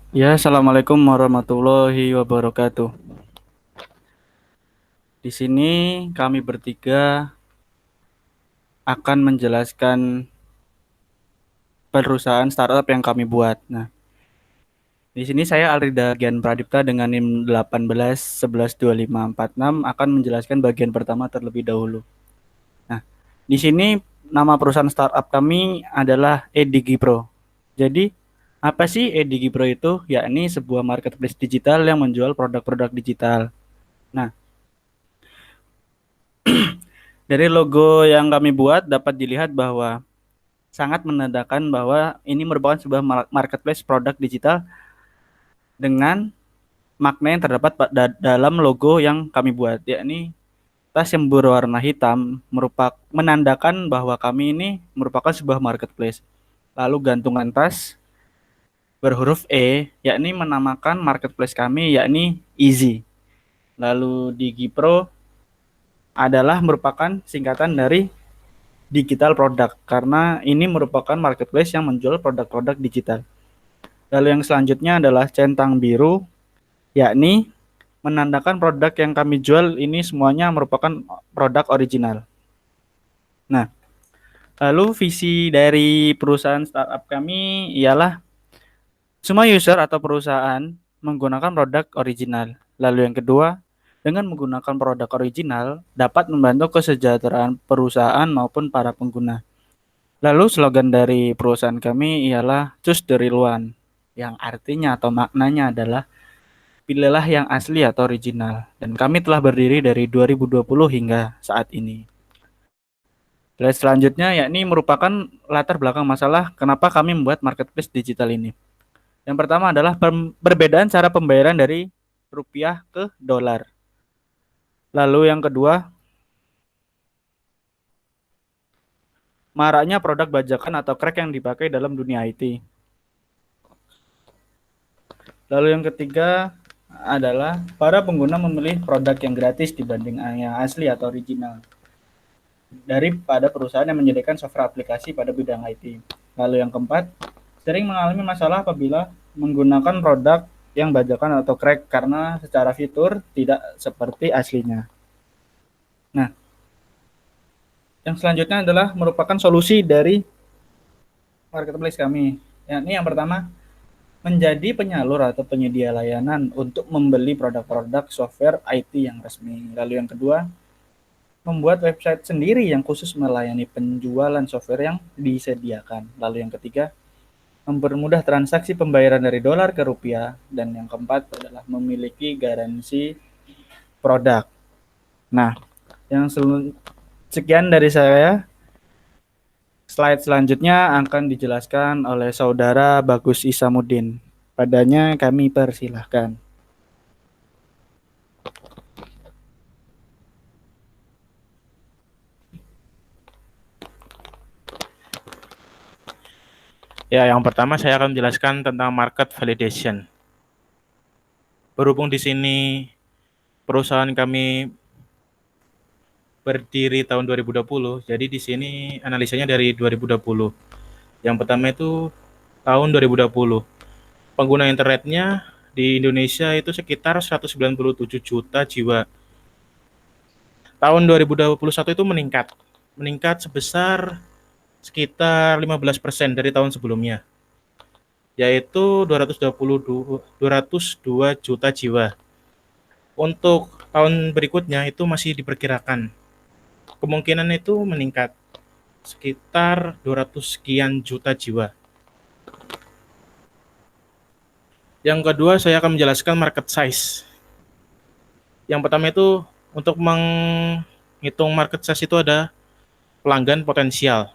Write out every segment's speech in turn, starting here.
Ya, assalamualaikum warahmatullahi wabarakatuh. Di sini kami bertiga akan menjelaskan perusahaan startup yang kami buat. Nah, di sini saya Alrida Gian Pradipta dengan NIM 18 11 25 46 akan menjelaskan bagian pertama terlebih dahulu. Nah, di sini nama perusahaan startup kami adalah eDigiPro. Jadi, apa sih eDigiPro itu? Yakni sebuah marketplace digital yang menjual produk-produk digital. Nah, dari logo yang kami buat dapat dilihat bahwa sangat menandakan bahwa ini merupakan sebuah marketplace produk digital dengan makna yang terdapat dalam logo yang kami buat, yakni tas yang berwarna hitam merupakan menandakan bahwa kami ini merupakan sebuah marketplace. Lalu gantungan tas berhuruf E, yakni menamakan marketplace kami, yakni Easy. Lalu DigiPro adalah merupakan singkatan dari digital product karena ini merupakan marketplace yang menjual produk-produk digital. Lalu yang selanjutnya adalah centang biru, yakni menandakan produk yang kami jual ini semuanya merupakan produk original. Nah, lalu visi dari perusahaan startup kami ialah semua user atau perusahaan menggunakan produk original. Lalu yang kedua, dengan menggunakan produk original dapat membantu kesejahteraan perusahaan maupun para pengguna. Lalu slogan dari perusahaan kami ialah Choose the Real One, yang artinya atau maknanya adalah pilihlah yang asli atau original. Dan kami telah berdiri dari 2020 hingga saat ini. Slide selanjutnya yakni merupakan latar belakang masalah kenapa kami membuat marketplace digital ini. Yang pertama adalah perbedaan cara pembayaran dari rupiah ke dolar. Lalu yang kedua, maraknya produk bajakan atau crack yang dipakai dalam dunia IT. Lalu yang ketiga adalah para pengguna memilih produk yang gratis dibanding yang asli atau original daripada perusahaan yang menyediakan software aplikasi pada bidang IT. Lalu yang keempat, sering mengalami masalah apabila menggunakan produk yang bajakan atau crack karena secara fitur tidak seperti aslinya. Nah, yang selanjutnya adalah merupakan solusi dari marketplace kami. Yakni yang pertama, menjadi penyalur atau penyedia layanan untuk membeli produk-produk software IT yang resmi. Lalu yang kedua, membuat website sendiri yang khusus melayani penjualan software yang disediakan. Lalu yang ketiga, mempermudah transaksi pembayaran dari dolar ke rupiah. Dan yang keempat adalah memiliki garansi produk. Nah, yang sekian dari saya. Slide selanjutnya akan dijelaskan oleh Saudara Bagus Isamuddin. Padanya kami persilahkan. Ya, yang pertama saya akan menjelaskan tentang market validation. Berhubung di sini perusahaan kami berdiri tahun 2020, jadi di sini analisanya dari 2020. Yang pertama itu tahun 2020. Pengguna internetnya di Indonesia itu sekitar 197 juta jiwa. Tahun 2021 itu meningkat sebesar sekitar 15% dari tahun sebelumnya, yaitu 202 juta jiwa. Untuk tahun berikutnya itu masih diperkirakan kemungkinan itu meningkat sekitar 200 sekian juta jiwa. Yang kedua saya akan menjelaskan market size. Yang pertama itu untuk menghitung market size itu ada pelanggan potensial.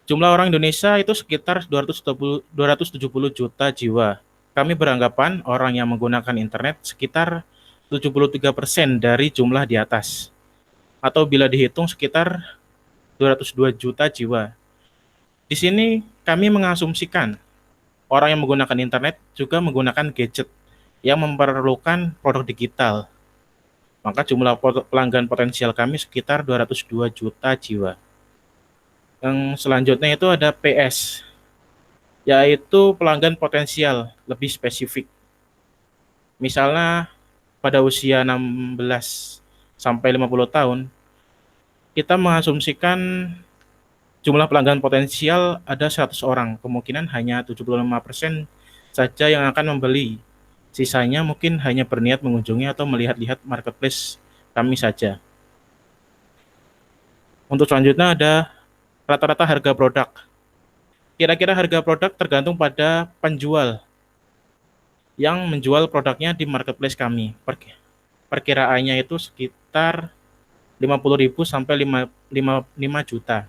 Jumlah orang Indonesia itu sekitar 270 juta jiwa. Kami beranggapan orang yang menggunakan internet sekitar 73% dari jumlah di atas, atau bila dihitung sekitar 202 juta jiwa. Di sini kami mengasumsikan orang yang menggunakan internet juga menggunakan gadget yang memerlukan produk digital. Maka jumlah pelanggan potensial kami sekitar 202 juta jiwa. Yang selanjutnya itu ada PS. yaitu pelanggan potensial lebih spesifik. Misalnya pada usia 16 sampai 50 tahun, kita mengasumsikan jumlah pelanggan potensial ada 100 orang, kemungkinan hanya 75% saja yang akan membeli. Sisanya mungkin hanya berniat mengunjungi atau melihat-lihat marketplace kami saja. Untuk selanjutnya ada rata-rata harga produk. Kira-kira harga produk tergantung pada penjual yang menjual produknya di marketplace kami. Perkiraannya itu sekitar 50.000 sampai 5 juta.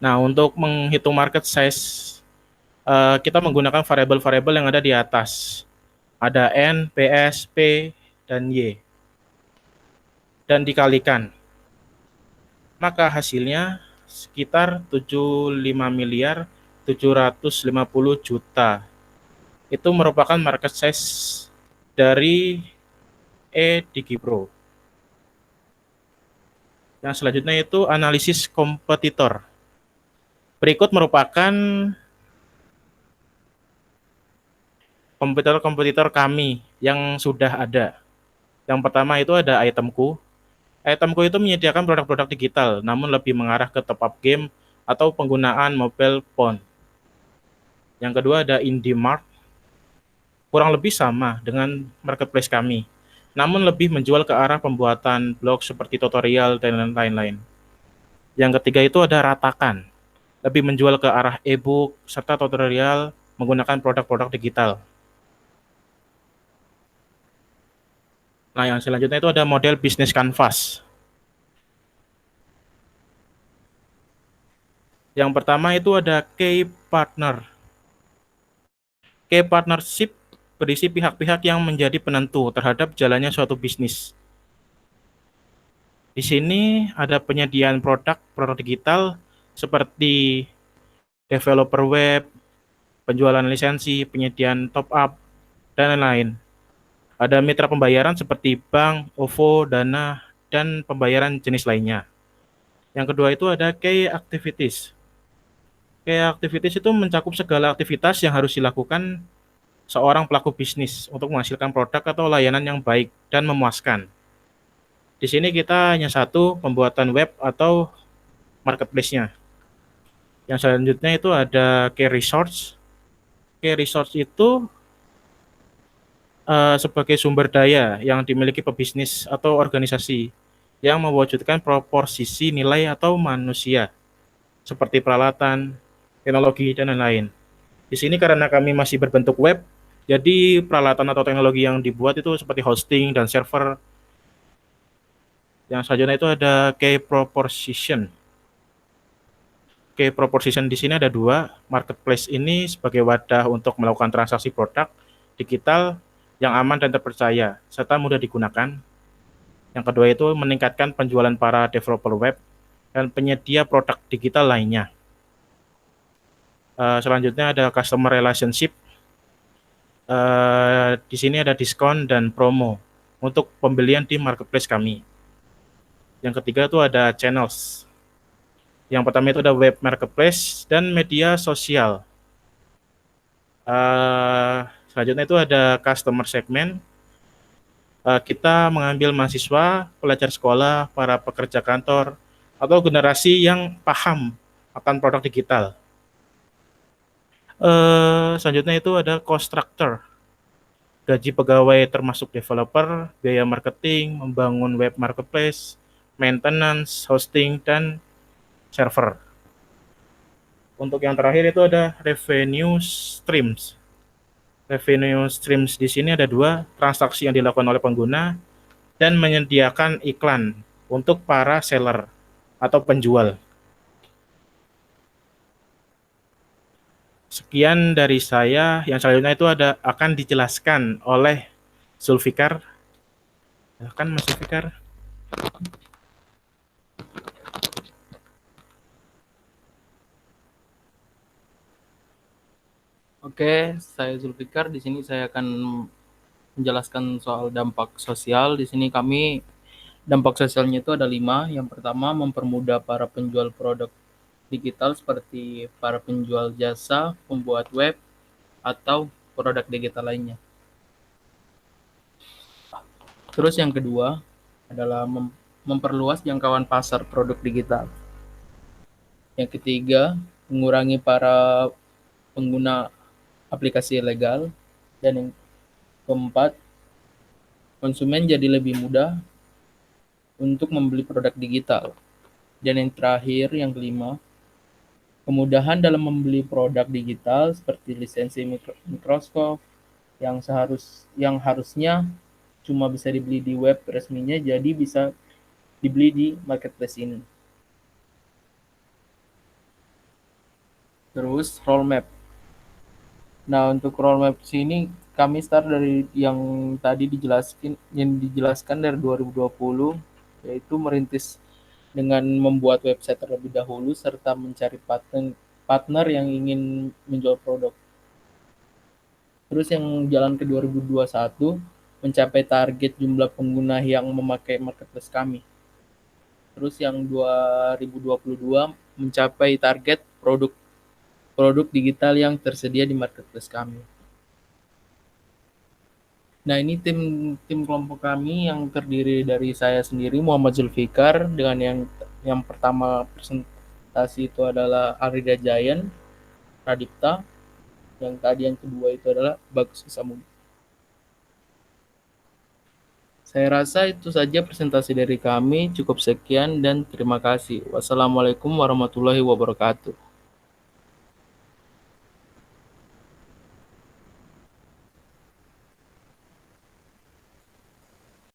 Nah, untuk menghitung market size, kita menggunakan variabel-variabel yang ada di atas. Ada N, PS, P, dan Y. Dan dikalikan. Maka hasilnya sekitar 75 miliar 750 juta. Itu merupakan market size dari eDigiPro. Yang selanjutnya itu analisis kompetitor. Berikut merupakan kompetitor-kompetitor kami yang sudah ada. Yang pertama itu ada Itemku. Itemku itu menyediakan produk-produk digital, namun lebih mengarah ke top-up game atau penggunaan mobile phone. Yang kedua ada IndieMart, kurang lebih sama dengan marketplace kami, namun lebih menjual ke arah pembuatan blog seperti tutorial dan lain-lain. Yang ketiga itu ada Ratakan, lebih menjual ke arah e-book serta tutorial menggunakan produk-produk digital. Nah, yang selanjutnya itu ada model bisnis canvas. Yang pertama itu ada key partner. Key partnership berisi pihak-pihak yang menjadi penentu terhadap jalannya suatu bisnis. Di sini ada penyediaan produk digital seperti developer web, penjualan lisensi, penyediaan top up, dan lain-lain. Ada mitra pembayaran seperti bank, OVO, Dana, dan pembayaran jenis lainnya. Yang kedua itu ada key activities. Key activities itu mencakup segala aktivitas yang harus dilakukan seorang pelaku bisnis untuk menghasilkan produk atau layanan yang baik dan memuaskan. Di sini kita hanya satu, pembuatan web atau marketplace-nya. Yang selanjutnya itu ada key resource. Key resource itu sebagai sumber daya yang dimiliki pebisnis atau organisasi yang mewujudkan proporsi nilai atau manusia seperti peralatan, teknologi, dan lain-lain. Di sini karena kami masih berbentuk web, jadi peralatan atau teknologi yang dibuat itu seperti hosting dan server. Yang selanjutnya itu ada key proposition. Key proposition di sini ada dua. Marketplace ini sebagai wadah untuk melakukan transaksi produk digital yang aman dan terpercaya, serta mudah digunakan. Yang kedua itu meningkatkan penjualan para developer web dan penyedia produk digital lainnya. Selanjutnya ada customer relationship. Di sini ada diskon dan promo untuk pembelian di marketplace kami. Yang ketiga itu ada channels. Yang pertama itu ada web marketplace dan media sosial. Selanjutnya itu ada customer segment. Kita mengambil mahasiswa, pelajar sekolah, para pekerja kantor, atau generasi yang paham akan produk digital. Selanjutnya itu ada cost structure. Gaji pegawai termasuk developer, biaya marketing, membangun web marketplace, maintenance, hosting, dan server. Untuk yang terakhir itu ada revenue streams. Revenue streams di sini ada dua, transaksi yang dilakukan oleh pengguna dan menyediakan iklan untuk para seller atau penjual. Sekian dari saya. Yang selanjutnya itu akan dijelaskan oleh Zulfikar. Silakan Mas Zulfikar. Oke, saya Zulfikar. Di sini saya akan menjelaskan soal dampak sosial. Di sini dampak sosialnya itu ada 5. Yang pertama, mempermudah para penjual produk digital seperti para penjual jasa, pembuat web, atau produk digital lainnya. Terus yang kedua adalah memperluas jangkauan pasar produk digital. Yang ketiga, mengurangi para pengguna aplikasi ilegal. Dan yang keempat, konsumen jadi lebih mudah untuk membeli produk digital. Dan yang terakhir, yang kelima, kemudahan dalam membeli produk digital seperti lisensi Microsoft yang harusnya cuma bisa dibeli di web resminya jadi bisa dibeli di marketplace ini. Terus roadmap. Nah, untuk roadmap sini kami start dari yang dijelaskan dari 2020, yaitu merintis dengan membuat website terlebih dahulu serta mencari partner yang ingin menjual produk. Terus yang jalan ke 2021, mencapai target jumlah pengguna yang memakai marketplace kami. Terus yang 2022, mencapai target produk digital yang tersedia di marketplace kami. Nah, ini tim kelompok kami yang terdiri dari saya sendiri, Muhammad Zulfikar, dengan yang pertama presentasi itu adalah Arida Giant, Radipta, yang kedua itu adalah Bagus Samudi. Saya rasa itu saja presentasi dari kami. Cukup sekian dan terima kasih. Wassalamualaikum warahmatullahi wabarakatuh.